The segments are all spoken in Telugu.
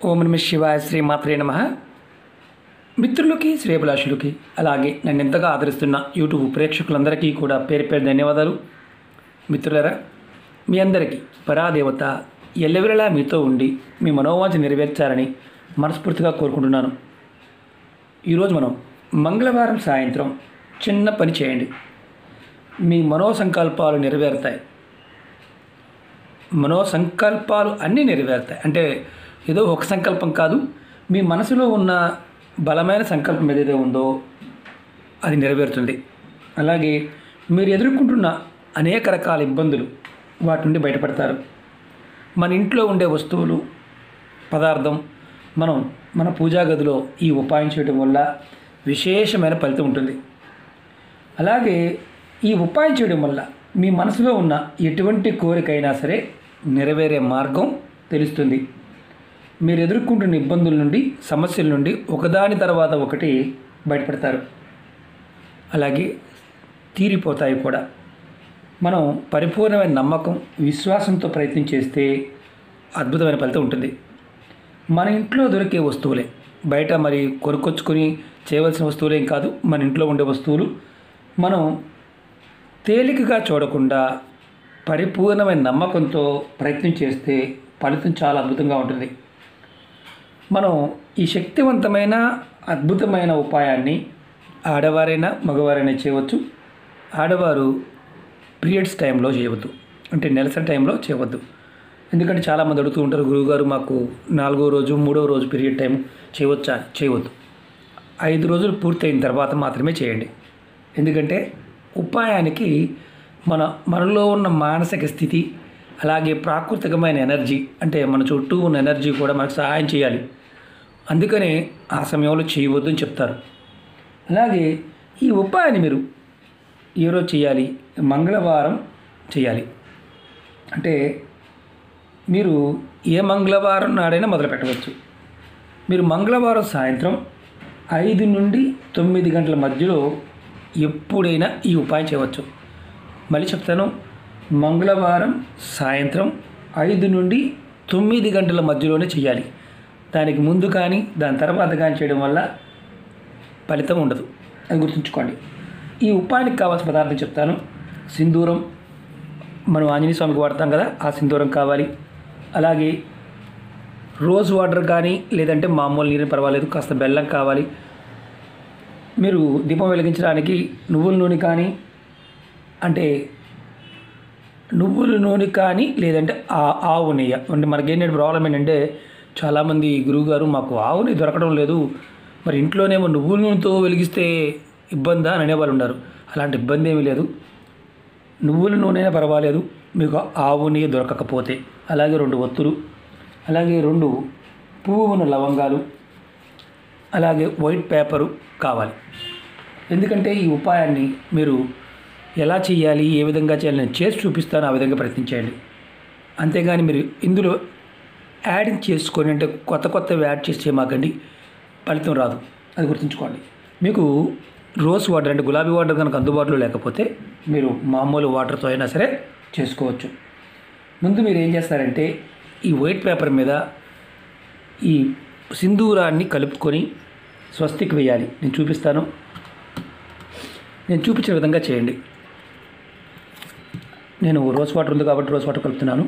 ఓం నమ శివాయ శ్రీమాత్రే నమ. మిత్రులకి శ్రేయభిలాషులకి అలాగే నన్ను ఎంతగా ఆదరిస్తున్న యూట్యూబ్ ప్రేక్షకులందరికీ కూడా పేరు పేరు ధన్యవాదాలు. మిత్రులరా, మీ అందరికీ పరాదేవత ఎల్లవెల్లలా మీతో ఉండి మీ మనోవాంఛ నెరవేర్చాలని మనస్ఫూర్తిగా కోరుకుంటున్నాను. ఈరోజు మనం మంగళవారం సాయంత్రం చిన్న పని చేయండి. మీ మనోసంకల్పాలు నెరవేరుతాయి. మనోసంకల్పాలు అన్నీ నెరవేరుతాయి. అంటే ఏదో ఒక సంకల్పం కాదు, మీ మనసులో ఉన్న బలమైన సంకల్పం ఏదైతే ఉందో అది నెరవేరుతుంది. అలాగే మీరు ఎదుర్కొంటున్న అనేక రకాల ఇబ్బందులు వాటి నుండి బయటపడతారు. మన ఇంట్లో ఉండే వస్తువులు, పదార్థం మనం మన పూజా గదిలో ఈ ఉపాయం చేయడం వల్ల విశేషమైన ఫలితం ఉంటుంది. అలాగే ఈ ఉపాయం చేయడం వల్ల మీ మనసులో ఉన్న ఎటువంటి కోరికైనా సరే నెరవేరే మార్గం తెలుస్తుంది. మీరు ఎదుర్కొంటున్న ఇబ్బందుల నుండి, సమస్యల నుండి ఒకదాని తర్వాత ఒకటి బయటపడతారు. అలాగే తీరిపోతాయి కూడా. మనం పరిపూర్ణమైన నమ్మకం, విశ్వాసంతో ప్రయత్నం చేస్తే అద్భుతమైన ఫలితం ఉంటుంది. మన ఇంట్లో దొరికే వస్తువులే, బయట మరి కొనుక్కొచ్చుకొని చేయవలసిన వస్తువులేం కాదు. మన ఇంట్లో ఉండే వస్తువులు మనం తేలికగా చూడకుండా పరిపూర్ణమైన నమ్మకంతో ప్రయత్నం చేస్తే ఫలితం చాలా అద్భుతంగా ఉంటుంది. మనం ఈ శక్తివంతమైన అద్భుతమైన ఉపాయాన్ని ఆడవారైనా మగవారైనా చేయవచ్చు. ఆడవారు పీరియడ్స్ టైంలో చేయవద్దు, అంటే నెలసరి టైంలో చేయవద్దు. ఎందుకంటే చాలామంది అడుగుతూ ఉంటారు, గురువుగారు మాకు 4వ రోజు 3వ రోజు పీరియడ్ టైం చేయవచ్చా? చేయవద్దు. 5 రోజులు పూర్తయిన తర్వాత మాత్రమే చేయండి. ఎందుకంటే ఉపాయానికి మనలో ఉన్న మానసిక స్థితి, అలాగే ప్రాకృతికమైన ఎనర్జీ, అంటే మన చుట్టూ ఉన్న ఎనర్జీ కూడా మనకు సహాయం చేయాలి. అందుకనే ఆ సమయంలో చేయవద్దు అని చెప్తారు. అలాగే ఈ ఉపాయాన్ని మీరు ఏ రోజు చేయాలి? మంగళవారం చేయాలి. అంటే మీరు ఏ మంగళవారం నాడైనా మొదలు పెట్టవచ్చు. మీరు మంగళవారం సాయంత్రం 5 నుండి 9 గంటల మధ్యలో ఎప్పుడైనా ఈ ఉపాయం చేయవచ్చు. మళ్ళీ చెప్తాను, మంగళవారం సాయంత్రం 5 నుండి 9 గంటల మధ్యలోనే చేయాలి. దానికి ముందు కానీ దాని తర్వాత కానీ చేయడం వల్ల ఫలితం ఉండదు, అది గుర్తుంచుకోండి. ఈ ఉపాయానికి కావాల్సిన పదార్థం చెప్తాను. సింధూరం, మనం ఆంజనేయ స్వామికి వాడతాం కదా, ఆ సింధూరం కావాలి. అలాగే రోజ్ వాటర్ కానీ లేదంటే మామూలు నీరు పర్వాలేదు, కాస్త బెల్లం కావాలి. మీరు దీపం వెలిగించడానికి నువ్వుల నూనె కానీ, అంటే నువ్వుల నూనె కానీ లేదంటే ఆవు నెయ్యి. అంటే మనకేంటంటే ప్రాబ్లం ఏంటంటే, చాలామంది గురువుగారు మాకు ఆవు నెయ్యి దొరకడం లేదు, మరి ఇంట్లోనేమో నువ్వుల నూనెతో వెలిగిస్తే ఇబ్బందా అని అనేవాళ్ళు ఉన్నారు. అలాంటి ఇబ్బంది ఏమీ లేదు. నువ్వుల నూనె పర్వాలేదు మీకు ఆవు నెయ్యి దొరకకపోతే. అలాగే 2 ఒత్తులు, అలాగే 2 పువ్వు ఉన్న లవంగాలు, అలాగే వైట్ పేపరు కావాలి. ఎందుకంటే ఈ ఉపాయాన్ని మీరు ఎలా చేయాలి, ఏ విధంగా చేయాలి నేను చేసి చూపిస్తాను, ఆ విధంగా ప్రయత్నించండి. అంతేగాని మీరు ఇందులో యాడింగ్ చేసుకొని, అంటే కొత్తవి యాడ్ చేసి చేయమాకండి, ఫలితం రాదు, అది గుర్తుంచుకోండి. మీకు రోజ్ వాటర్, అంటే గులాబీ వాటర్ కనుక అందుబాటులో లేకపోతే మీరు మామూలు వాటర్తో అయినా సరే చేసుకోవచ్చు. ముందు మీరు ఏం చేస్తారంటే, ఈ వైట్ పేపర్ మీద ఈ సింధూరాన్ని కలుపుకొని స్వస్తికి వేయాలి. నేను చూపిస్తాను, నేను చూపించిన విధంగా చేయండి. నేను రోజ్ వాటర్ ఉంది కాబట్టి రోజ్ వాటర్ కలుపుతున్నాను.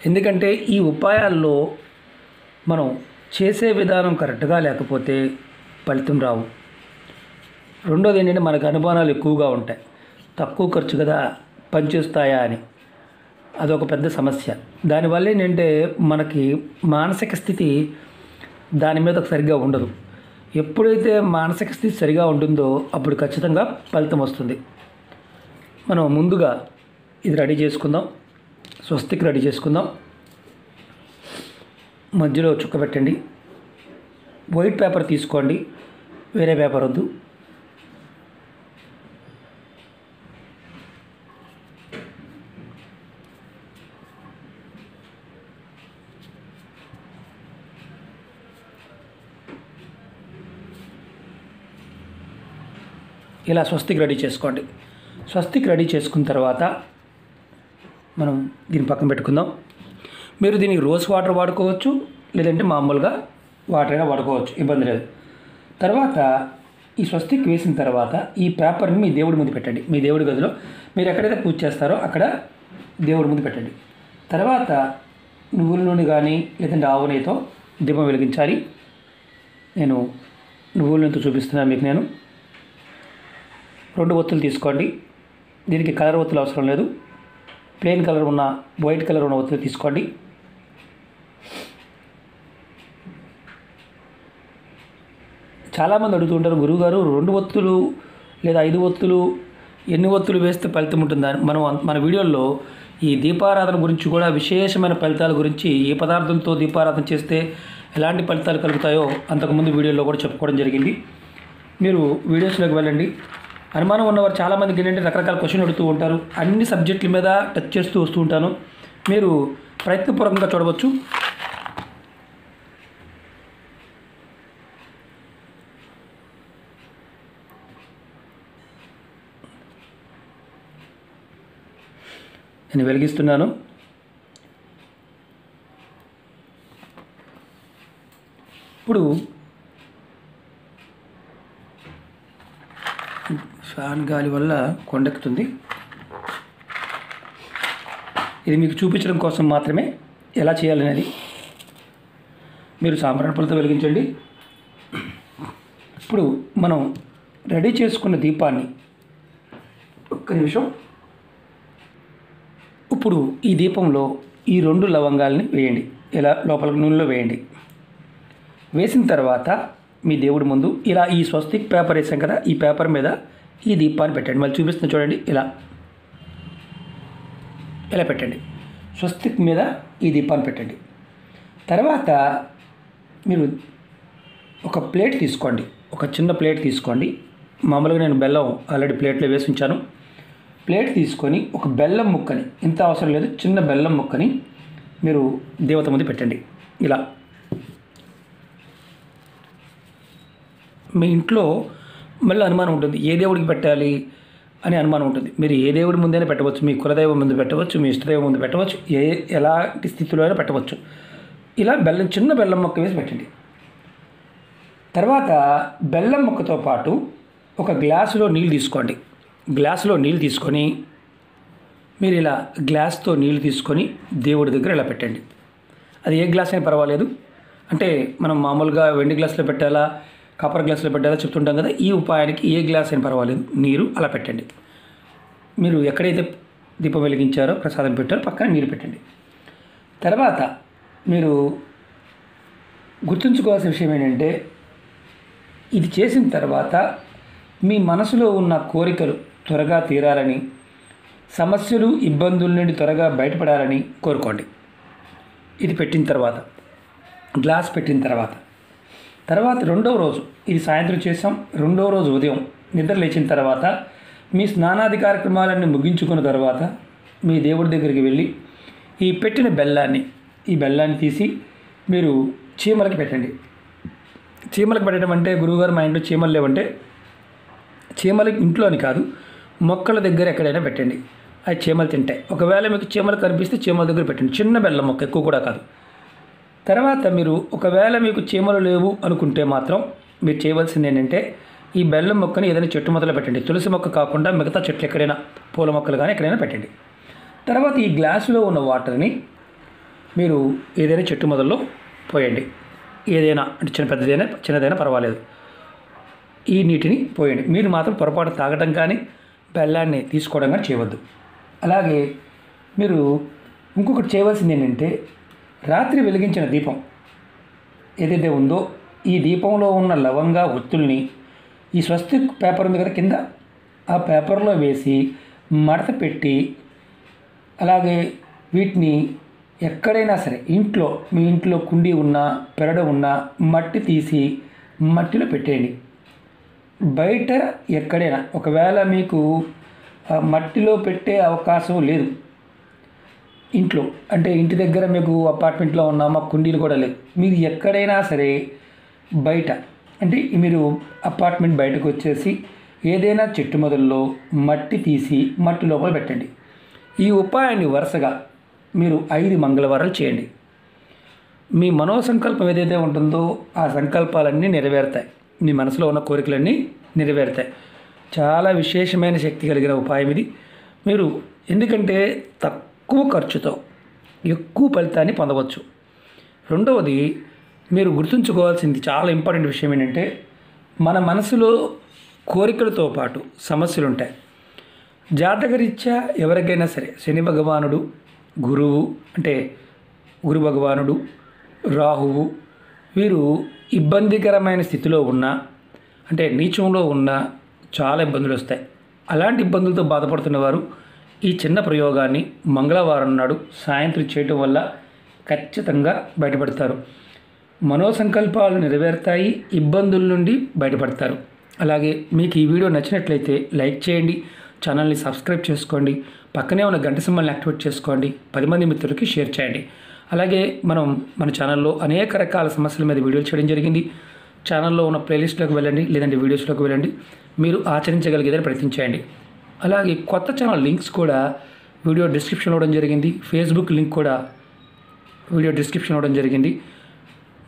ఎందుకంటే ఈ ఉపాయాల్లో మనం చేసే విధానం కరెక్ట్గా లేకపోతే ఫలితం రావు. రెండోది ఏంటంటే, మనకు అనుమానాలు ఎక్కువగా ఉంటాయి. తక్కువ ఖర్చు కదా, పనిచేస్తాయా అని, అదొక పెద్ద సమస్య. దానివల్ల ఏంటంటే మనకి మానసిక స్థితి దాని మీద సరిగ్గా ఉండదు. ఎప్పుడైతే మానసిక స్థితి సరిగా ఉంటుందో అప్పుడు ఖచ్చితంగా ఫలితం వస్తుంది. మనం ముందుగా ఇది రెడీ చేసుకుందాం. స్వస్తికి రెడీ చేసుకుందాం. మధ్యలో చుక్క పెట్టండి. వైట్ పేపర్ తీసుకోండి, వేరే పేపర్ వద్దు. ఇలా స్వస్తికి రెడీ చేసుకోండి. స్వస్తికి రెడీ చేసుకున్న తర్వాత మనం దీన్ని పక్కన పెట్టుకుందాం. మీరు దీనికి రోజ్ వాటర్ వాడుకోవచ్చు, లేదంటే మామూలుగా వాటర్ అయినా వాడుకోవచ్చు, ఇబ్బంది లేదు. తర్వాత ఈ స్వస్తిక్ వేసిన తర్వాత ఈ పేపర్ని మీ దేవుడి ముందు పెట్టండి. మీ దేవుడి గదిలో మీరు ఎక్కడైతే పూజ చేస్తారో అక్కడ దేవుడి ముందు పెట్టండి. తర్వాత నువ్వుల నూనె కానీ లేదంటే ఆవు నెయ్యితో దీపం వెలిగించాలి. నేను నువ్వుల నూనెతో చూపిస్తున్నాను మీకు. నేను 2 ఒత్తులు తీసుకోండి. దీనికి కలర్ ఒత్తులు అవసరం లేదు, ప్లెయిన్ కలర్ ఉన్న వైట్ కలర్ ఉన్న ఒత్తులు తీసుకోండి. చాలామంది అడుగుతుంటారు, గురువుగారు 2 ఒత్తులు లేదా 5 ఒత్తులు ఎన్ని ఒత్తులు వేస్తే ఫలితం ఉంటుందని. మన వీడియోల్లో ఈ దీపారాధన గురించి కూడా విశేషమైన ఫలితాల గురించి, ఏ పదార్థంతో దీపారాధన చేస్తే ఎలాంటి ఫలితాలు కలుగుతాయో అంతకుముందు వీడియోలో కూడా చెప్పుకోవడం జరిగింది. మీరు వీడియోస్లోకి వెళ్ళండి. అనుమానం ఉన్నవారు చాలామందికి ఏంటంటే రకరకాల క్వశ్చన్ అడుగుతూ ఉంటారు. అన్ని సబ్జెక్టుల మీద టచ్ చేస్తూ వస్తూ ఉంటాను. మీరు ప్రయత్నపూర్వకంగా చూడవచ్చు. నేను వెలిగిస్తున్నాను. ఇప్పుడు ఫ్యాన్ గాలి వల్ల కొండెక్కుతుంది. ఇది మీకు చూపించడం కోసం మాత్రమే ఎలా చేయాలనేది. మీరు సాంబ్రాణి పొలతో వెలిగించండి. ఇప్పుడు మనం రెడీ చేసుకున్న దీపాన్ని ఒక్క నిమిషం. ఇప్పుడు ఈ దీపంలో ఈ 2 లవంగాల్ని వేయండి. ఇలా లోపల నూనెలో వేయండి. వేసిన తర్వాత మీ దేవుడి ముందు ఇలా ఈ స్వస్తిక్ పేపర్ వేసాం కదా, ఈ పేపర్ మీద ఈ దీపాన్ని పెట్టండి. మళ్ళీ చూపిస్తున్నా చూడండి. ఇలా పెట్టండి. స్వస్తిక్ మీద ఈ దీపాన్ని పెట్టండి. తర్వాత మీరు ఒక ప్లేట్ తీసుకోండి, ఒక చిన్న ప్లేట్ తీసుకోండి. మామూలుగా నేను బెల్లం ఆల్రెడీ ప్లేట్లో వేసి ఉంచాను. ప్లేట్ తీసుకొని ఒక బెల్లం ముక్కని, ఇంత అవసరం లేదు, చిన్న బెల్లం ముక్కని మీరు దేవత ముందు పెట్టండి. ఇలా మీ ఇంట్లో మళ్ళీ అనుమానం ఉంటుంది, ఏ దేవుడికి పెట్టాలి అని అనుమానం ఉంటుంది. మీరు ఏ దేవుడి ముందైనా పెట్టవచ్చు, మీ కులదైవం ముందు పెట్టవచ్చు, మీ ఇష్టదైవం ముందు పెట్టవచ్చు, ఎలాంటి స్థితిలో అయినా పెట్టవచ్చు. ఇలా చిన్న బెల్లం ముక్క వేసి పెట్టండి. తర్వాత బెల్లం ముక్కతో పాటు ఒక గ్లాసులో నీళ్ళు తీసుకోండి. గ్లాసులో నీళ్ళు తీసుకొని మీరు ఇలా గ్లాస్తో నీళ్ళు తీసుకొని దేవుడి దగ్గర ఇలా పెట్టండి. అది ఏ గ్లాస్ అయినా పర్వాలేదు. అంటే మనం మామూలుగా వెండి గ్లాసులో పెట్టాలా, కాపర్ గ్లాసులో పెట్టాలా చెప్తుంటాం కదా, ఈ ఉపాయానికి ఏ గ్లాస్ అయినా పర్వాలేదు, నీరు అలా పెట్టండి. మీరు ఎక్కడైతే దీపం వెలిగించారో, ప్రసాదం పెట్టారో పక్కన నీరు పెట్టండి. తర్వాత మీరు గుర్తుంచుకోవాల్సిన విషయం ఏంటంటే, ఇది చేసిన తర్వాత మీ మనసులో ఉన్న కోరికలు త్వరగా తీరాలని, సమస్యలు ఇబ్బందుల నుండి త్వరగా బయటపడాలని కోరుకోండి. ఇది పెట్టిన తర్వాత, గ్లాస్ పెట్టిన తర్వాత 2వ రోజు, ఇది సాయంత్రం చేసాం, 2వ రోజు ఉదయం నిద్ర లేచిన తర్వాత మీ స్నానాది కార్యక్రమాలన్నీ ముగించుకున్న తర్వాత మీ దేవుడి దగ్గరికి వెళ్ళి ఈ పెట్టిన బెల్లాన్ని తీసి మీరు చీమలకి పెట్టండి. చీమలకు పెట్టడం అంటే, గురువుగారు మా ఇంట్లో చీమలు లేవంటే, చీమలకి ఇంట్లో అని కాదు, మొక్కల దగ్గర ఎక్కడైనా పెట్టండి. అవి చీమలు తింటాయి. ఒకవేళ మీకు చీమలు కనిపిస్తే చీమల దగ్గర పెట్టండి. చిన్న బెల్లం మొక్క, ఎక్కువ కూడా కాదు. తర్వాత మీరు ఒకవేళ మీకు చీమలు లేవు అనుకుంటే మాత్రం మీరు చేయవలసింది ఏంటంటే, ఈ బెల్లం మొక్కని ఏదైనా చెట్టు మొదలు పెట్టండి. తులసి మొక్క కాకుండా మిగతా చెట్లు ఎక్కడైనా, పూల మొక్కలు కానీ ఎక్కడైనా పెట్టండి. తర్వాత ఈ గ్లాసులో ఉన్న వాటర్ని మీరు ఏదైనా చెట్టు మొదల్లో పోయండి. ఏదైనా అంటే చిన్నదైనా పర్వాలేదు. ఈ నీటిని పోయండి. మీరు మాత్రం పొరపాటు తాగడం కానీ బెల్లాన్ని తీసుకోవడం కానీ చేయవద్దు. అలాగే మీరు ఇంకొకటి చేయవలసింది ఏంటంటే, రాత్రి వెలిగించిన దీపం ఏదైతే ఉందో, ఈ దీపంలో ఉన్న లవంగా ఒత్తుల్ని ఈ స్వస్తిక్ పేపర్ ఉంది కదా కింద, ఆ పేపర్లో వేసి మడత పెట్టి, అలాగే వీటిని ఎక్కడైనా సరే మీ ఇంట్లో కుండీ ఉన్నా, పెరడ ఉన్నా మట్టి తీసి మట్టిలో పెట్టేయండి. బయట ఎక్కడైనా ఒకవేళ మీకు మట్టిలో పెట్టే అవకాశం లేదు ఇంట్లో, అంటే ఇంటి దగ్గర మీకు అపార్ట్మెంట్లో ఉన్న మా కుండీలు కూడా లేదు, మీరు ఎక్కడైనా సరే బయట, అంటే మీరు అపార్ట్మెంట్ బయటకు వచ్చేసి ఏదైనా చెట్టు మొదల్లో మట్టి తీసి మట్టి లోపల పెట్టండి. ఈ ఉపాయాన్ని వరుసగా మీరు 5 మంగళవారాలు చేయండి. మీ మనోసంకల్పం ఏదైతే ఉంటుందో ఆ సంకల్పాలన్నీ నెరవేరుతాయి. మీ మనసులో ఉన్న కోరికలన్నీ నెరవేరుతాయి. చాలా విశేషమైన శక్తి కలిగిన ఉపాయం ఇది. మీరు ఎందుకంటే తక్కువ ఖర్చుతో ఎక్కువ ఫలితాన్ని పొందవచ్చు. రెండవది, మీరు గుర్తుంచుకోవాల్సింది చాలా ఇంపార్టెంట్ విషయం ఏంటంటే, మన మనసులో కోరికలతో పాటు సమస్యలు ఉంటాయి. జాతకరీత్యా ఎవరికైనా సరే శని భగవానుడు, గురువు అంటే గురు భగవానుడు, రాహువు వీరు ఇబ్బందికరమైన స్థితిలో ఉన్నా అంటే నీచంలో ఉన్నా చాలా ఇబ్బందులు వస్తాయి. అలాంటి ఇబ్బందులతో బాధపడుతున్న వారు ఈ చిన్న ప్రయోగాన్ని మంగళవారం నాడు సాయంత్రం చేయటం వల్ల ఖచ్చితంగా బయటపడతారు. మనోసంకల్పాలు నెరవేరుతాయి, ఇబ్బందుల నుండి బయటపడతారు. అలాగే మీకు ఈ వీడియో నచ్చినట్లయితే లైక్ చేయండి, ఛానల్ని సబ్స్క్రైబ్ చేసుకోండి, పక్కనే ఉన్న గంట సింబల్ని యాక్టివేట్ చేసుకోండి, 10 మంది మిత్రులకి షేర్ చేయండి. అలాగే మన ఛానల్లో అనేక రకాల సమస్యల మీద వీడియోలు చేయడం జరిగింది. ఛానల్లో ఉన్న ప్లేలిస్ట్లోకి వెళ్ళండి, లేదంటే వీడియోస్లోకి వెళ్ళండి, మీరు ఆచరించగలిగేదని ప్రయత్నించండి. అలాగే కొత్త ఛానల్ లింక్స్ కూడా వీడియో డిస్క్రిప్షన్లో ఇవ్వడం జరిగింది. ఫేస్బుక్ లింక్ కూడా వీడియో డిస్క్రిప్షన్ ఇవ్వడం జరిగింది.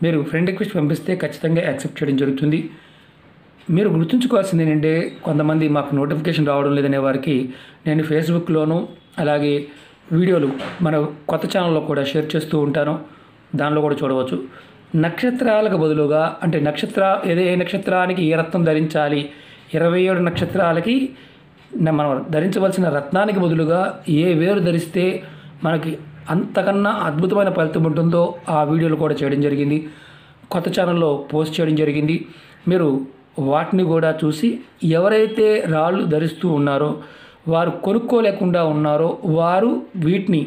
మీరు ఫ్రెండ్ రిక్వెస్ట్ పంపిస్తే ఖచ్చితంగా యాక్సెప్ట్ చేయడం జరుగుతుంది. మీరు గుర్తుంచుకోవాల్సింది ఏంటంటే, కొంతమంది మాకు నోటిఫికేషన్ రావడం లేదనే వారికి నేను ఫేస్బుక్లోను అలాగే వీడియోలు మన కొత్త ఛానల్లో కూడా షేర్ చేస్తూ ఉంటాను. దానిలో కూడా చూడవచ్చు. నక్షత్రాలకు బదులుగా అంటే ఏ నక్షత్రానికి ఏ రత్నం ధరించాలి, 27 నక్షత్రాలకి మనం ధరించవలసిన రత్నానికి బదులుగా ఏ వేరు ధరిస్తే మనకి అంతకన్నా అద్భుతమైన ఫలితం ఉంటుందో ఆ వీడియోలు కూడా చేయడం జరిగింది. కొత్త ఛానల్లో పోస్ట్ చేయడం జరిగింది. మీరు వాటిని కూడా చూసి ఎవరైతే రాళ్ళు ధరిస్తూ ఉన్నారో, వారు కొనుక్కోలేకుండా ఉన్నారో వారు వీటిని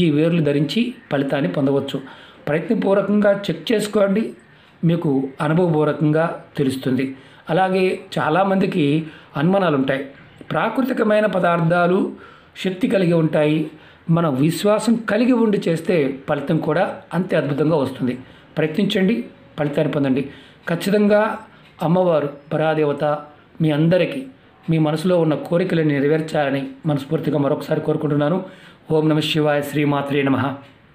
ఈ వేర్లు ధరించి ఫలితాన్ని పొందవచ్చు. ప్రయత్నపూర్వకంగా చెక్ చేసుకోండి, మీకు అనుభవపూర్వకంగా తెలుస్తుంది. అలాగే చాలామందికి అనుమానాలు ఉంటాయి. ప్రాకృతికమైన పదార్థాలు శక్తి కలిగి ఉంటాయి, మన విశ్వాసం కలిగి ఉండి చేస్తే ఫలితం కూడా అంతే అద్భుతంగా వస్తుంది. ప్రయత్నించండి, ఫలితాన్ని పొందండి. ఖచ్చితంగా అమ్మవారు పరాదేవత మీ అందరికీ మీ మనసులో ఉన్న కోరికలను నెరవేర్చాలని మనస్ఫూర్తిగా మరొకసారి కోరుకుంటున్నాను. ఓం నమః శివాయ. శ్రీమాత్రే నమః.